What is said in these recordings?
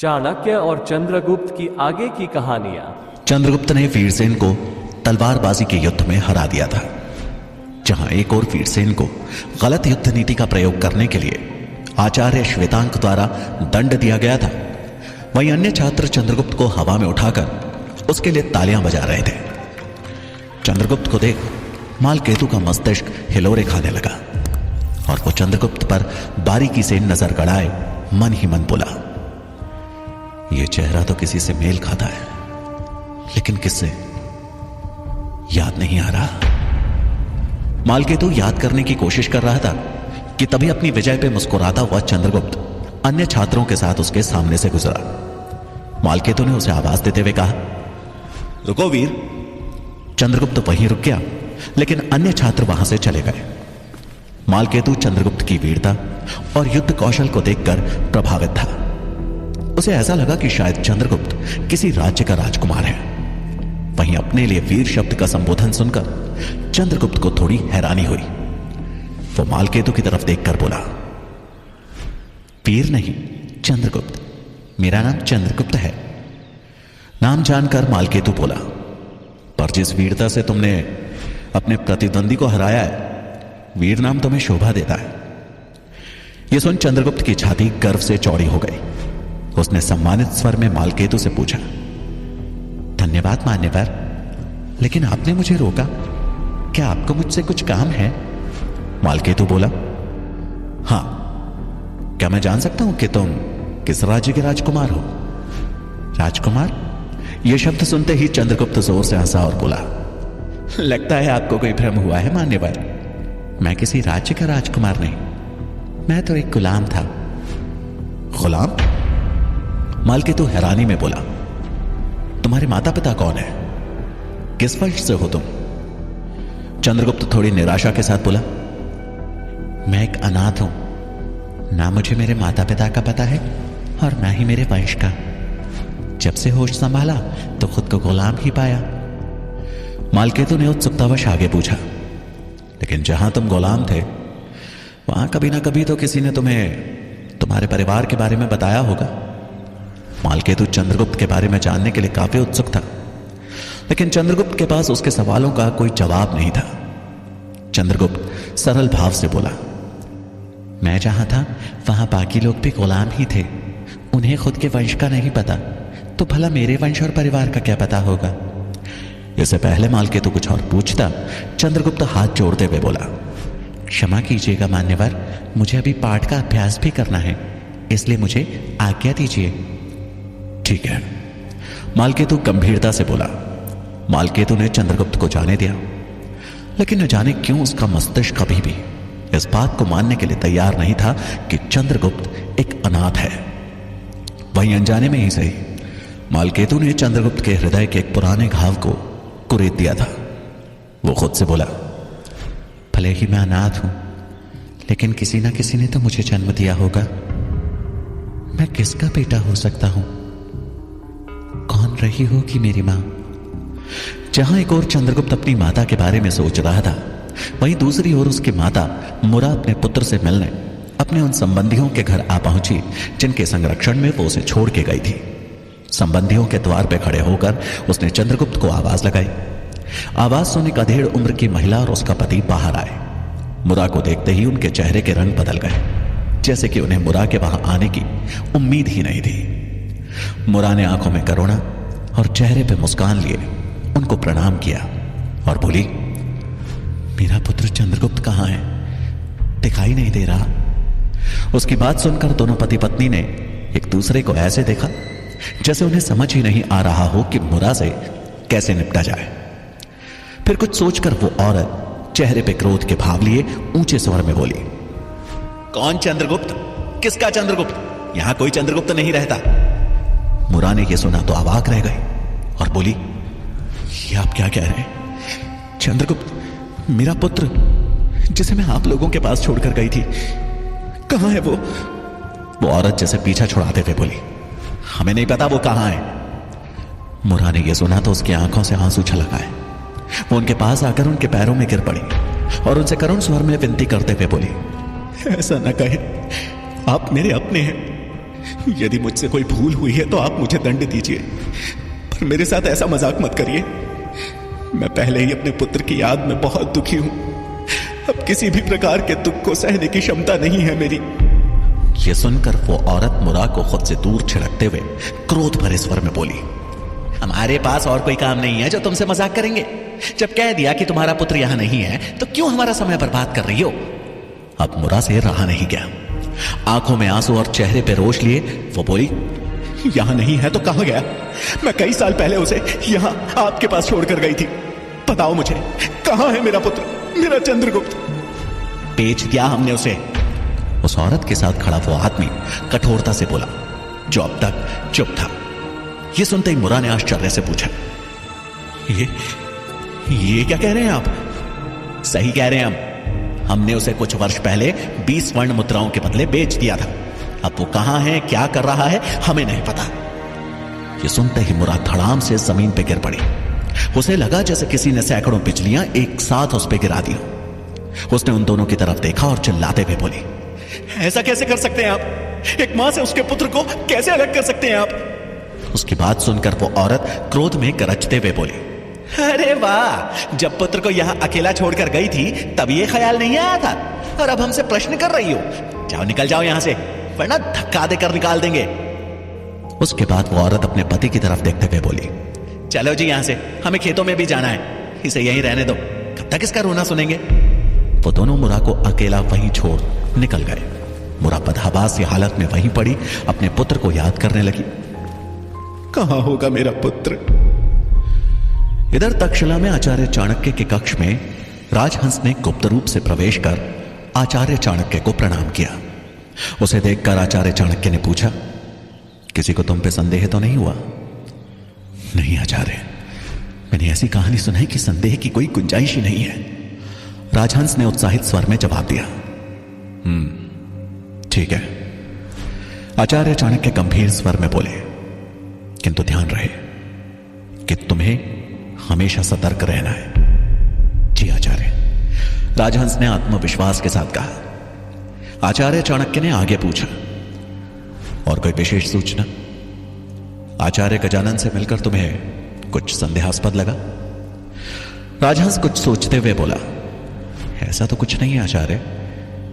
चाणक्य और चंद्रगुप्त की आगे की कहानियां। चंद्रगुप्त ने वीरसेन को तलवारबाजी के युद्ध में हरा दिया था। जहां एक और वीरसेन को गलत युद्ध नीति का प्रयोग करने के लिए आचार्य श्वेतांक द्वारा दंड दिया गया था, वहीं अन्य छात्र चंद्रगुप्त को हवा में उठाकर उसके लिए तालियां बजा रहे थे। चंद्रगुप्त को देख मालकेतु का मस्तिष्क हिलोरे खाने लगा और वो चंद्रगुप्त पर बारीकी से नजर गड़ाए मन ही मन बोला, यह चेहरा तो किसी से मेल खाता है, लेकिन किससे याद नहीं आ रहा। मालकेतु याद करने की कोशिश कर रहा था कि तभी अपनी विजय पे मुस्कुराता हुआ चंद्रगुप्त अन्य छात्रों के साथ उसके सामने से गुजरा। मालकेतु ने उसे आवाज देते हुए कहा, रुको वीर। चंद्रगुप्त वहीं रुक गया, लेकिन अन्य छात्र वहां से चले गए। मालकेतु चंद्रगुप्त की वीरता और युद्ध कौशल को देखकर प्रभावित था। उसे ऐसा लगा कि शायद चंद्रगुप्त किसी राज्य का राजकुमार है। वहीं अपने लिए वीर शब्द का संबोधन सुनकर चंद्रगुप्त को थोड़ी हैरानी हुई। वो मालकेतु की तरफ देखकर बोला, वीर नहीं, चंद्रगुप्त। मेरा नाम चंद्रगुप्त है। नाम जानकर मालकेतु बोला, पर जिस वीरता से तुमने अपने प्रतिद्वंदी को हराया है, वीर नाम तुम्हें शोभा देता है। यह सुन चंद्रगुप्त की छाती गर्व से चौड़ी हो गई। उसने सम्मानित स्वर में मालकेतु से पूछा, धन्यवाद मान्यवर, लेकिन आपने मुझे रोका, क्या आपको मुझसे कुछ काम है? मालकेतु बोला, हां, क्या मैं जान सकता हूं कि तुम किस राज्य के राजकुमार हो? राजकुमार? यह शब्द सुनते ही चंद्रगुप्त जोर से हंसा और बोला, लगता है आपको कोई भ्रम हुआ है मान्यवर। मैं किसी राज्य का राजकुमार नहीं, मैं तो एक गुलाम था। गुलाम? मालकेतु हैरानी में बोला, तुम्हारे माता पिता कौन है? किस वंश से हो तुम? चंद्रगुप्त थोड़ी निराशा के साथ बोला, मैं एक अनाथ हूं, ना मुझे मेरे माता पिता का पता है और ना ही मेरे वंश का। जब से होश संभाला तो खुद को गुलाम ही पाया। मालकेतु ने उत्सुकतावश आगे पूछा, लेकिन जहां तुम गुलाम थे वहां कभी ना कभी तो किसी ने तुम्हें तुम्हारे परिवार के बारे में बताया होगा। मालकेतु चंद्रगुप्त के बारे में जानने के लिए काफी उत्सुक था, लेकिन चंद्रगुप्त के पास उसके सवालों का कोई जवाब नहीं था। चंद्रगुप्त सरल भाव से बोला, मैं जहां था वहां बाकी लोग भी गुलाम ही थे। उन्हें खुद के वंश का नहीं पता, तो भला मेरे वंश और परिवार का क्या पता होगा? इससे पहले मालकेतु कुछ और पूछता, चंद्रगुप्त हाथ जोड़ते हुए बोला, क्षमा कीजिएगा मान्यवर, मुझे अभी पाठ का अभ्यास भी करना है, इसलिए मुझे आज्ञा दीजिए। ठीक है, मालकेतु गंभीरता से बोला। मालकेतु ने चंद्रगुप्त को जाने दिया, लेकिन न जाने क्यों उसका मस्तिष्क कभी भी इस बात को मानने के लिए तैयार नहीं था कि चंद्रगुप्त एक अनाथ है। वहीं अनजाने में ही सही, मालकेतु ने चंद्रगुप्त के हृदय के एक पुराने घाव को कुरेद दिया था। वो खुद से बोला, भले ही मैं अनाथ हूं, लेकिन किसी ना किसी ने तो मुझे जन्म दिया होगा। मैं किसका बेटा हो सकता हूं? कौन रही होगी मेरी मां? जहां एक ओर चंद्रगुप्त अपनी माता के बारे में सोच रहा था, वहीं दूसरी ओर उसकी माता मुरा अपने पुत्र से मिलने अपने उन संबंधियों के घर आ पहुंची जिनके संरक्षण में वो उसे छोड़ के गई थी। संबंधियों के द्वार पर खड़े होकर उसने चंद्रगुप्त को आवाज लगाई। आवाज सुन एक अधेड़ उम्र की महिला और उसका पति बाहर आए। मुरा को देखते ही उनके चेहरे के रंग बदल गए, जैसे कि उन्हें मुरा के वहां आने की उम्मीद ही नहीं थी। मुरा ने आंखों में करुणा और चेहरे पे मुस्कान लिए उनको प्रणाम किया और बोली, मेरा पुत्र चंद्रगुप्त कहां है? दिखाई नहीं दे रहा। उसकी बात सुनकर दोनों पति पत्नी ने एक दूसरे को ऐसे देखा जैसे उन्हें समझ ही नहीं आ रहा हो कि मुरा से कैसे निपटा जाए। फिर कुछ सोचकर वो औरत चेहरे पे क्रोध के भाव लिए ऊंचे स्वर में बोली, कौन चंद्रगुप्त? किसका चंद्रगुप्त? यहां कोई चंद्रगुप्त नहीं रहता। मुरा ने यह सुना तो अवाक रह गई और बोली, ये आप क्या कह रहे हैं? चंद्रगुप्त मेरा पुत्र, जिसे मैं आप लोगों के पास छोड़कर गई थी, कहां है वो? औरत जैसे पीछा छुड़ाते हुए बोली, हमें नहीं पता वो कहां है। मुरा ने यह सुना तो उसकी आंखों से आंसू छलक आए। वो उनके पास आकर उनके पैरों में गिर पड़ी और उनसे करुण स्वर में विनती करते हुए बोली, ऐसा न कहे, आप मेरे अपने हैं, यदि मुझसे कोई भूल हुई है तो आप मुझे दंड दीजिए, पर मेरे साथ ऐसा मजाक मत करिए। मैं पहले ही अपने पुत्र की याद में बहुत दुखी हूं। अब किसी भी प्रकार के दुख को सहने की क्षमता नहीं है मेरी। यह सुनकर वो औरत मुरा को खुद से दूर छिड़कते हुए क्रोध भरे स्वर में बोली, हमारे पास और कोई काम नहीं है जो तुमसे मजाक करेंगे। जब कह दिया कि तुम्हारा पुत्र यहां नहीं है तो क्यों हमारा समय बर्बाद कर रही हो? अब मुरा से रहा नहीं गया। आंखों में आंसू और चेहरे पे रोष लिए वो बोली, यहां नहीं है तो कहां गया? मैं कई साल पहले उसे यहां आपके पास छोड़कर गई थी। बताओ मुझे, कहां है मेरा पुत्र, मेरा चंद्रगुप्त? बेच दिया हमने उसे। उस औरत के साथ खड़ा वो आदमी कठोरता से बोला, जो अब तक चुप था। यह सुनते ही मुरा ने आश्चर्य से पूछा, ये क्या कह रहे हैं आप? सही कह रहे हैं हमने उसे कुछ वर्ष पहले 20 स्वर्ण मुद्राओं के बदले बेच दिया था। अब वो कहां है, क्या कर रहा है, हमें नहीं पता। ये सुनते ही मुरा धड़ाम से जमीन पे गिर पड़ी। उसे लगा जैसे किसी ने सैकड़ों बिजलियां एक साथ उस पे गिरा दी। उसने उन दोनों की तरफ देखा और चिल्लाते हुए बोली, ऐसा कैसे कर सकते हैं आप? एक मां से उसके पुत्र को कैसे अलग कर सकते हैं आप? उसकी बात सुनकर वो औरत क्रोध में गरजते हुए बोली, अरे वाह, जब पुत्र को यहां अकेला छोड़कर गई थी तब ये ख्याल नहीं आया था, और अब हमसे प्रश्न कर रही हो? जाओ, निकल जाओ यहां से, वरना धक्का देकर निकाल देंगे। उसके बाद वो औरत अपने पति की तरफ देखते हुए बोली, चलो जी यहां से, हमें खेतों में भी जाना है, इसे यहीं रहने दो, कब तक इसका रोना सुनेंगे? वो दोनों मुरा को अकेला वहीं छोड़ निकल गए। मुरा बदहवास की हालत में वहीं पड़ी अपने पुत्र को याद करने लगी। कहां होगा मेरा पुत्र? इधर तक्षशिला में आचार्य चाणक्य के कक्ष में राजहंस ने गुप्त रूप से प्रवेश कर आचार्य चाणक्य को प्रणाम किया। उसे देखकर आचार्य चाणक्य ने पूछा, किसी को तुम पे संदेह तो नहीं हुआ? नहीं आचार्य, मैंने ऐसी कहानी सुनाई कि संदेह की कोई गुंजाइश ही नहीं है। राजहंस ने उत्साहित स्वर में जवाब दिया। ठीक है। आचार्य चाणक्य गंभीर स्वर में बोले, किंतु ध्यान रहे कि तुम्हें हमेशा सतर्क रहना है। जी आचार्य, राजहंस ने आत्मविश्वास के साथ कहा। आचार्य चाणक्य ने आगे पूछा, और कोई विशेष सूचना? आचार्य गजानन से मिलकर तुम्हें कुछ संदेहास्पद लगा? राजहंस कुछ सोचते हुए बोला, ऐसा तो कुछ नहीं है आचार्य,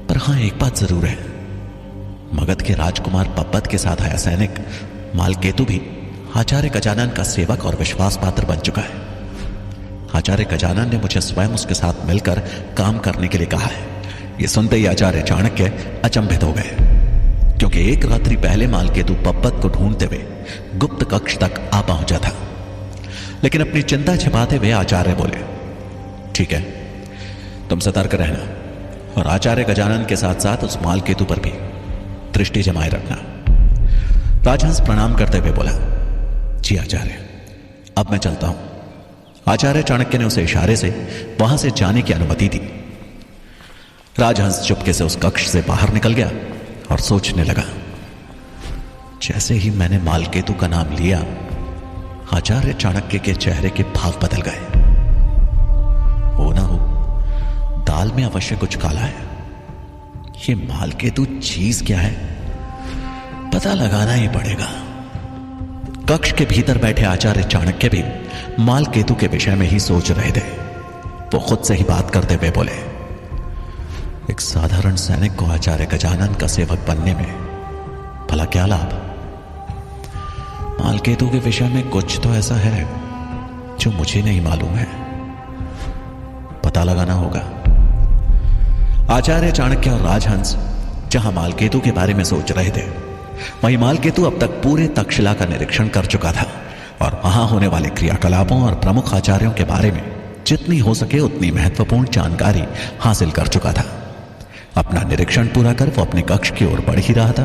पर हां एक बात जरूर है। मगध के राजकुमार पब्बत के साथ आया सैनिक मालकेतु भी आचार्य गजानन का सेवक और विश्वास पात्र बन चुका है। आचार्य गजानन ने मुझे स्वयं उसके साथ मिलकर काम करने के लिए कहा है। यह सुनते ही आचार्य चाणक्य अचंभित हो गए, क्योंकि एक रात्रि पहले मालकेतु पब्बत को ढूंढते हुए गुप्त कक्ष तक आ पहुंचा था। लेकिन अपनी चिंता छिपाते हुए आचार्य बोले, ठीक है, तुम सतर्क रहना और आचार्य गजानन के साथ साथ उस मालकेतु पर भी दृष्टि जमाए रखना। राजहंस प्रणाम करते हुए बोला, जी आचार्य, अब मैं चलता हूं। आचार्य चाणक्य ने उसे इशारे से वहां से जाने की अनुमति दी। राजहंस चुपके से उस कक्ष से बाहर निकल गया और सोचने लगा। जैसे ही मैंने मालकेतु का नाम लिया, आचार्य चाणक्य के चेहरे के भाव बदल गए। हो ना हो, दाल में अवश्य कुछ काला है। ये मालकेतु चीज क्या है, पता लगाना ही पड़ेगा। कक्ष के भीतर बैठे आचार्य चाणक्य भी मालकेतु के विषय में ही सोच रहे थे। वो खुद से ही बात करते हुए बोले, एक साधारण सैनिक को आचार्य गजानन का सेवक बनने में भला क्या लाभ? मालकेतु के विषय में कुछ तो ऐसा है जो मुझे नहीं मालूम है, पता लगाना होगा। आचार्य चाणक्य और राजहंस जहां मालकेतु के बारे में सोच रहे थे, वहीं मालकेतु अब तक पूरे तक्षशिला का निरीक्षण कर चुका था और वहां होने वाले क्रियाकलापों और प्रमुख आचार्यों के बारे में जितनी हो सके उतनी महत्वपूर्ण जानकारी हासिल कर चुका था। अपना निरीक्षण पूरा कर वो अपने कक्ष की ओर बढ़ ही रहा था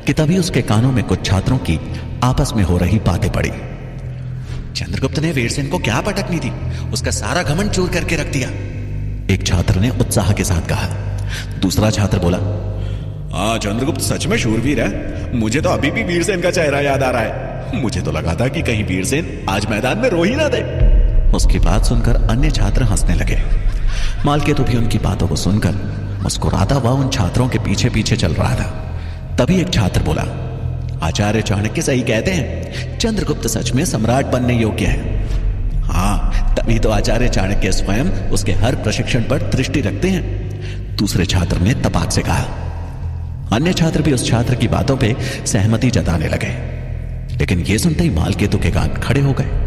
कि तभी उसके कानों में कुछ छात्रों की आपस में हो रही बातें पड़ी। चंद्रगुप्त ने वीरसेन को क्या पटकनी थी, उसका सारा घमंड चूर करके रख दिया, एक छात्र ने उत्साह के साथ कहा। दूसरा छात्र बोला, हाँ चंद्रगुप्त सच में शूरवीर है, मुझे तो अभी भी वीरसेन का चेहरा याद आ रहा है। मुझे तो लगा था कि कहीं वीरसेन आज मैदान में रो ही ना दे। उसकी बात सुनकर अन्य छात्र हंसने लगे। मालकेतु भी उनकी बातों को सुनकर मुस्कुराता हुआ उन छात्रों के पीछे पीछे चल रहा था। तभी एक छात्र बोला, आचार्य चाणक्य सही कहते हैं, चंद्रगुप्त सच में सम्राट बनने योग्य है। हाँ, तभी तो आचार्य चाणक्य स्वयं उसके हर प्रशिक्षण पर दृष्टि रखते हैं, दूसरे छात्र ने तपाक से कहा। अन्य छात्र भी उस छात्र की बातों पे सहमति जताने लगे, लेकिन यह सुनते ही मालकेतु के कान खड़े हो गए।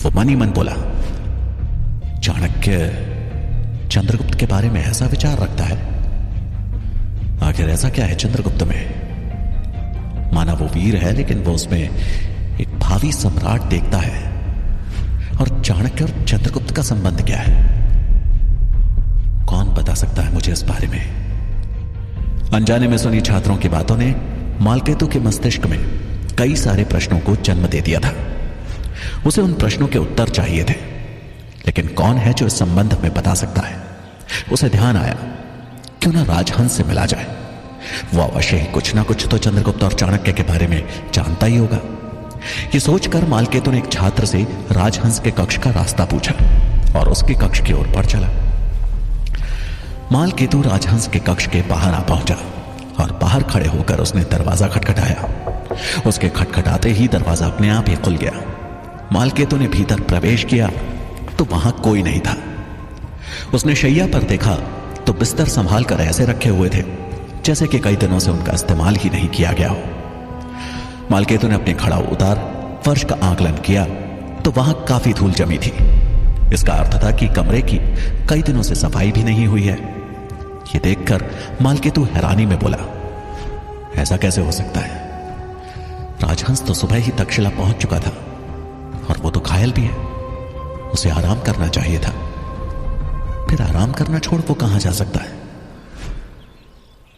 वो मन ही मन बोला, चाणक्य चंद्रगुप्त के बारे में ऐसा विचार रखता है? आखिर ऐसा क्या है चंद्रगुप्त में? माना वो वीर है, लेकिन वो उसमें एक भावी सम्राट देखता है। और चाणक्य और चंद्रगुप्त का संबंध क्या है? कौन बता सकता है मुझे इस बारे में? अनजाने में सुनी छात्रों की बातों ने मालकेतु के मस्तिष्क में कई सारे प्रश्नों को जन्म दे दिया था। उसे उन प्रश्नों के उत्तर चाहिए थे, लेकिन कौन है जो इस संबंध में बता सकता है? उसे ध्यान आया, क्यों ना राजहंस से मिला जाए। वो अवश्य ही कुछ ना कुछ तो चंद्रगुप्त और चाणक्य के बारे में जानता ही होगा। ये सोचकर मालकेतु ने एक छात्र से राजहंस के कक्ष का रास्ता पूछा और उसके कक्ष की ओर बढ़ चला। मालकेतु राजहंस के कक्ष के बाहर आ पहुंचा और बाहर खड़े होकर उसने दरवाजा खटखटाया। उसके खटखटाते ही दरवाजा अपने आप ही खुल गया। मालकेतु ने भीतर प्रवेश किया तो वहां कोई नहीं था। उसने शैया पर देखा तो बिस्तर संभाल कर ऐसे रखे हुए थे जैसे कि कई दिनों से उनका इस्तेमाल ही नहीं किया गया हो। मालकेतु ने अपने खड़ाऊ उतार फर्श का आकलन किया तो वहां काफी धूल जमी थी। इसका अर्थ था कि कमरे की कई दिनों से सफाई भी नहीं हुई है। यह देखकर मालकेतु हैरानी में बोला, ऐसा कैसे हो सकता है? राजहंस तो सुबह ही तक्षशिला पहुंच चुका था और वो तो घायल भी है। उसे आराम करना चाहिए था। फिर आराम करना छोड़ वो कहां जा सकता है?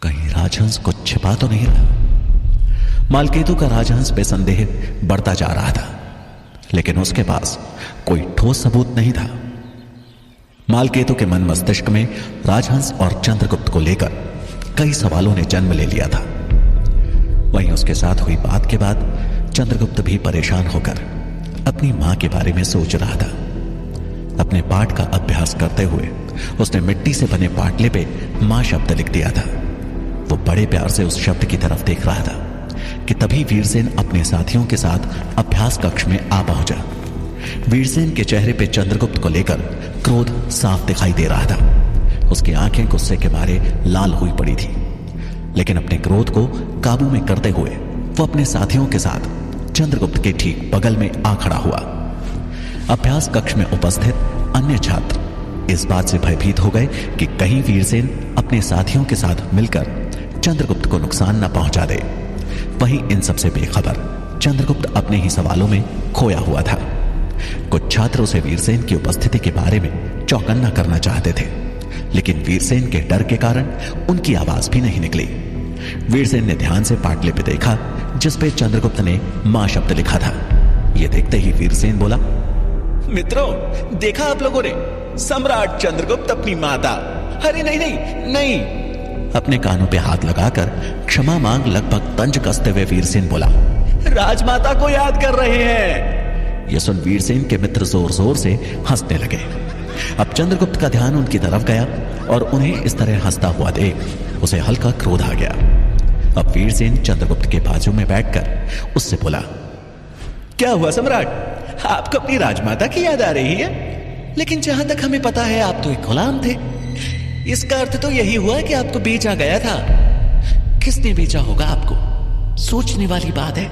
कहीं राजहंस कुछ छिपा तो नहीं रहा? मालकेतु का राजहंस पे संदेह बढ़ता जा रहा था, लेकिन उसके पास कोई ठोस सबूत नहीं था। मालकेतु के मन मस्तिष्क में राजहंस और चंद्रगुप्त को लेकर कई सवालों ने जन्म ले लिया था। वहीं उसके साथ हुई बात के बाद चंद्रगुप्त भी परेशान होकर अपनी मां के बारे में सोच रहा था। अपने पाठ का अभ्यास करते हुए उसने मिट्टी से बने पाटले पे मां शब्द लिख दिया था। वो बड़े प्यार से उस शब्द की तरफ देख रहा था कि तभी वीरसेन अपने साथियों के साथ अभ्यास कक्ष में आ पहुंचा। वीरसेन के चेहरे पे चंद्रगुप्त को लेकर क्रोध साफ दिखाई दे रहा था। उसकी आंखें गुस्से के मारे लाल हुई पड़ी थी, लेकिन अपने क्रोध को काबू में करते हुए वो अपने साथियों के साथ चंद्रगुप्त के ठीक बगल में आ खड़ा हुआ। अभ्यास कक्ष में उपस्थित अन्य छात्र इस बात से भयभीत हो गए कि कहीं वीरसेन अपने साथियों के साथ मिलकर चंद्रगुप्त को नुकसान न पहुंचा दे। वहीं इन सबसे बेखबर चंद्रगुप्त अपने ही सवालों में खोया हुआ था। कुछ छात्र उसे वीरसेन की उपस्थिति के बारे में चौकन्ना करना चाहते थे, लेकिन वीरसेन के डर के कारण उनकी आवाज भी नहीं निकली। वीरसेन ने ध्यान से पाटले पे देखा जिस पे चंद्रगुप्त ने मां शब्द लिखा था। यह देखते ही वीरसेन बोला, मित्रों, देखा आप लोगों ने? सम्राट चंद्रगुप्त अपनी माता। अरे नहीं नहीं नहीं। अपने कानों पे हाथ लगाकर क्षमा मांग लगभग तंज कसते हुए वीरसेन बोला, राजमाता को याद कर रहे हैं। यह सुन वीरसेन के मित्र जोर जोर से हंसने लगे। अब चंद्रगुप्त का ध्यान उनकी तरफ गया और उन्हें इस तरह हंसता हुआ देख उसे हल्का क्रोध आ गया। अब वीरसेन चंद्रगुप्त के बाजू में बैठकर उससे बोला, क्या हुआ सम्राट? आपको अपनी राजमाता की याद आ रही है? लेकिन जहां तक हमें पता है आप तो एक गुलाम थे। इसका अर्थ तो यही हुआ कि आपको बेचा गया था। किसने बेचा होगा आपको? सोचने वाली बात है।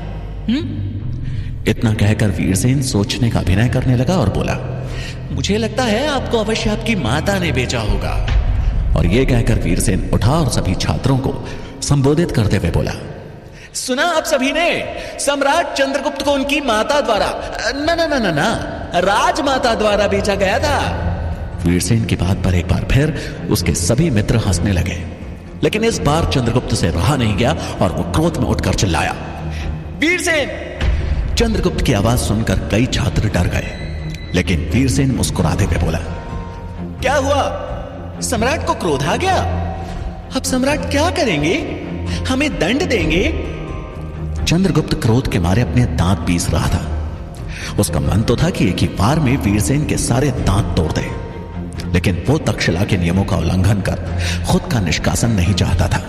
इतना कहकर वीरसेन सोचने का अभिनय करने लगा और बोला, मुझे लगता है आपको अवश्य आपकी माता ने बेचा होगा। और यह कहकर वीरसेन उठा और सभी छात्रों को संबोधित करते हुए बोला, सुना आप सभी ने? सम्राट चंद्रगुप्त को उनकी माता द्वारा ना राजमाता द्वारा बेचा गया था। वीरसेन की बात पर एक बार फिर उसके सभी मित्र हंसने लगे, लेकिन इस बार चंद्रगुप्त से रहा नहीं गया और वो क्रोध में उठकर चिल्लाया, वीरसेन! चंद्रगुप्त की आवाज सुनकर कई छात्र डर गए, लेकिन वीरसेन मुस्कुराते हुए बोला, क्या हुआ? सम्राट को क्रोध आ गया? अब सम्राट क्या करेंगे? हमें दंड देंगे? चंद्रगुप्त क्रोध के मारे अपने दांत पीस रहा था। उसका मन तो था कि एक ही बार में वीरसेन के सारे दांत तोड़ दे, लेकिन वो तक्षशिला के नियमों का उल्लंघन कर खुद का निष्कासन नहीं चाहता था।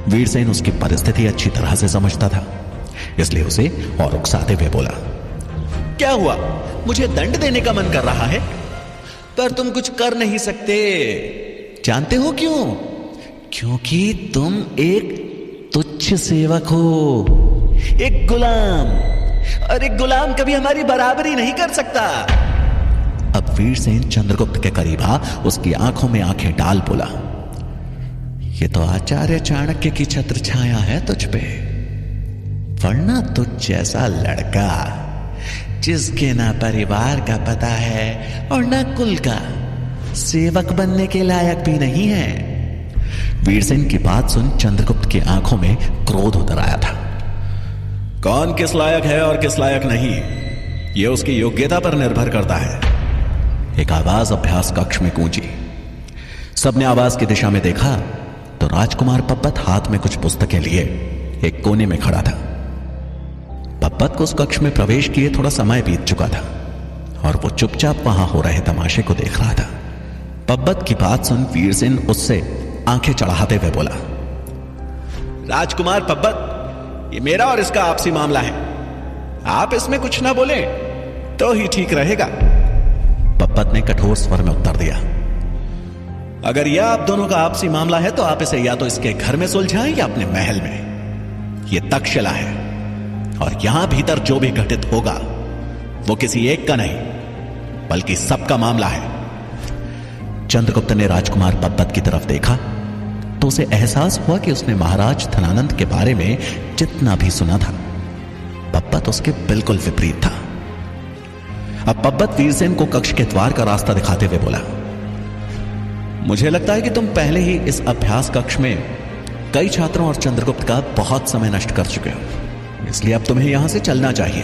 वीरसेन उसकी परिस्थिति अच्छी तरह से समझता था, इसलिए उसे और उकसाते हुए बोला, क्या हुआ? मुझे दंड देने का मन कर रहा है, पर तुम कुछ कर नहीं सकते। जानते हो क्यों? क्योंकि तुम एक तुच्छ सेवक हो, एक गुलाम, और एक गुलाम कभी हमारी बराबरी नहीं कर सकता। अब वीरसेन चंद्रगुप्त के करीब आ उसकी आंखों में आंखें डाल बोला, ये तो आचार्य चाणक्य की छत्र छाया है तुझ पे, वरना तुझ जैसा लड़का जिसके ना परिवार का पता है और ना कुल का, सेवक बनने के लायक भी नहीं है। वीरसेन की बात सुन चंद्रगुप्त की आंखों में क्रोध उतर आया था। कौन किस लायक है और किस लायक नहीं, यह उसकी योग्यता पर निर्भर करता है। एक आवाज अभ्यास कक्ष में गूंजी। सबने आवाज की दिशा में देखा तो राजकुमार पब्बत हाथ में कुछ पुस्तकें लिए एक कोने में खड़ा था। पब्बत को उस कक्ष में प्रवेश किए थोड़ा समय बीत चुका था और वो चुपचाप वहां हो रहे तमाशे को देख रहा था। पब्बत की बात सुन वीरसेन उससे आंखें चढ़ाते हुए बोला, राजकुमार पब्बत, ये मेरा और इसका आपसी मामला है, आप इसमें कुछ ना बोले तो ही ठीक रहेगा। पब्बत ने कठोर स्वर में उत्तर दिया, अगर यह आप दोनों का आपसी मामला है तो आप इसे या तो इसके घर में सुलझाएं या अपने महल में। यह तक्षशिला है और यहां भीतर जो भी घटित होगा वो किसी एक का नहीं बल्कि सबका मामला है। चंद्रगुप्त ने राजकुमार पब्बत की तरफ देखा तो उसे एहसास हुआ कि उसने महाराज धनानंद के बारे में जितना भी सुना था, पब्बत उसके बिल्कुल विपरीत था। अब पब्बत वीरसेन को कक्ष के द्वार का रास्ता दिखाते हुए बोला, मुझे लगता है कि तुम पहले ही इस अभ्यास कक्ष में कई छात्रों और चंद्रगुप्त का बहुत समय नष्ट कर चुके हो, इसलिए अब तुम्हें यहां से चलना चाहिए।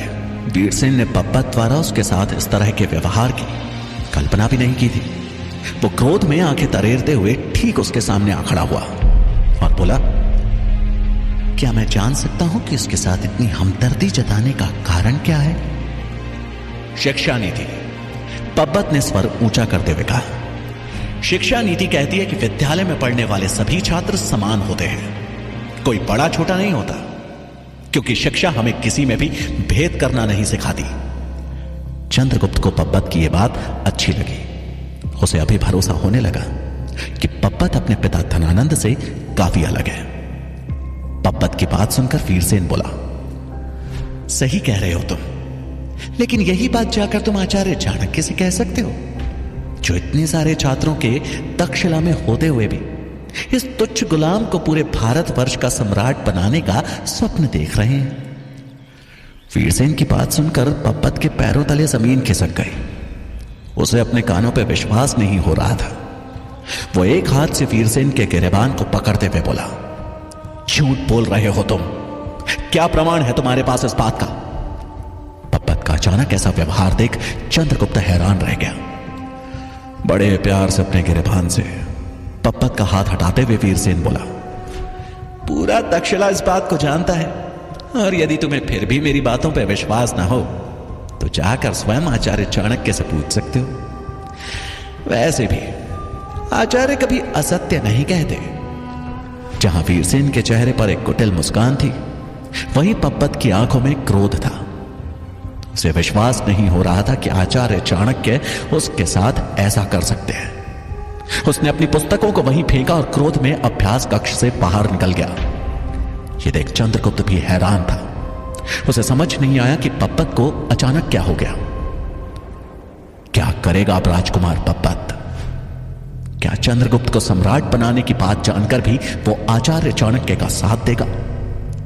वीरसेन ने पब्बत द्वारा उसके साथ इस तरह के व्यवहार की कल्पना भी नहीं की थी। वो क्रोध में आंखें तरेरते हुए ठीक उसके सामने आ खड़ा हुआ और बोला, क्या मैं जान सकता हूं कि उसके साथ इतनी हमदर्दी जताने का कारण क्या है? शिक्षा नीति, पब्बत ने स्वर ऊंचा करते हुए कहा। शिक्षा नीति कहती है कि विद्यालय में पढ़ने वाले सभी छात्र समान होते हैं, कोई बड़ा छोटा नहीं होता, क्योंकि शिक्षा हमें किसी में भी भेद करना नहीं सिखाती। चंद्रगुप्त को पब्बत की यह बात अच्छी लगी। उसे अभी भरोसा होने लगा कि पब्बत अपने पिता धनानंद से काफी अलग है। पब्बत की बात सुनकर वीरसेन बोला, सही कह रहे हो तुम, लेकिन यही बात जाकर तुम आचार्य चाणक्य से कह सकते हो, जो इतने सारे छात्रों के तक्षशिला में होते हुए भी इस तुच्छ गुलाम को पूरे भारतवर्ष का सम्राट बनाने का स्वप्न देख रहे हैं। वीरसेन की बात सुनकर पब्बत के पैरों तले जमीन खिसक गई। उसे अपने कानों पर विश्वास नहीं हो रहा था। वो एक हाथ से वीरसेन के गिरेबान को पकड़ते हुए बोला, झूठ बोल रहे हो तुम, क्या प्रमाण है तुम्हारे पास इस बात का? पब्बत का अचानक ऐसा व्यवहार देख चंद्रगुप्त हैरान रह गया। बड़े प्यार से अपने गिरेबान से पब्बत का हाथ हटाते हुए वीरसेन बोला, पूरा तक्षशिला इस बात को जानता है, और यदि तुम्हें फिर भी मेरी बातों पर विश्वास ना हो तो जाकर स्वयं आचार्य चाणक्य से पूछ सकते हो। वैसे भी आचार्य कभी असत्य नहीं कहते। जहां वीरसेन के चेहरे पर एक कुटिल मुस्कान थी, वहीं पब्बत की आंखों में क्रोध था। उसे विश्वास नहीं हो रहा था कि आचार्य चाणक्य उसके साथ ऐसा कर सकते हैं। उसने अपनी पुस्तकों को वहीं फेंका और क्रोध में अभ्यास कक्ष से बाहर निकल गया। यह देख चंद्रगुप्त भी हैरान था। उसे समझ नहीं आया कि पब्बत को अचानक क्या हो गया। क्या करेगा अब राजकुमार पब्बत? क्या चंद्रगुप्त को सम्राट बनाने की बात जानकर भी वो आचार्य चाणक्य का साथ देगा?